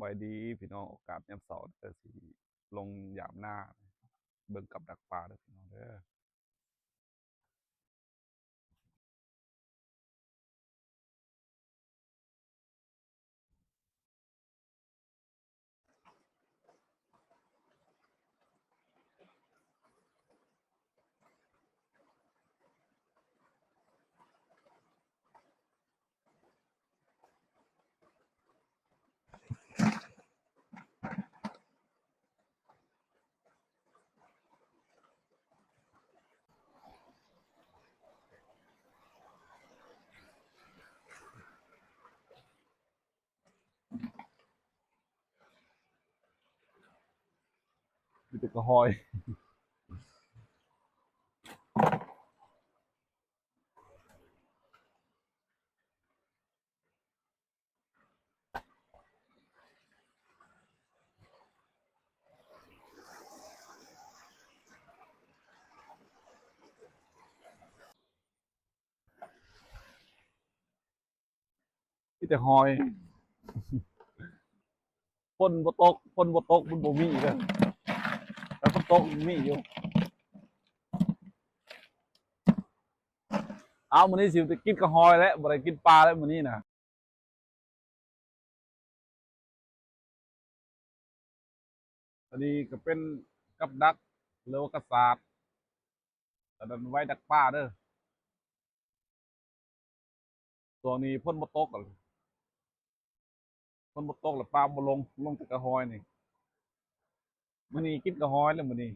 บายดีพี่น้องโอกาสยามเสาร์เด้อสิลงยามหน้าเบิ่งกับดักปลาเด้อพี่น้องเด้อมีแต่กระหอยมีแต่หอยฝนบ่ตกมันบ่มีเด้อแล้วฝนตกมันมีอยู่เอามื้อนี้สิไปกินกระหอยแล้วบ่ได้กินปลาแล้วมื้อนี้น่ะอันนี้ก็เป็นกับดักหรือว่ากระสาดอันนั้นไว้ดักปลาเด้อตัวนี้ฝนบ่ตกแล้วปลาบ่ลงแต่กระหอยนี่มื้อนี้กินกระหอยแล้วมื้อนี้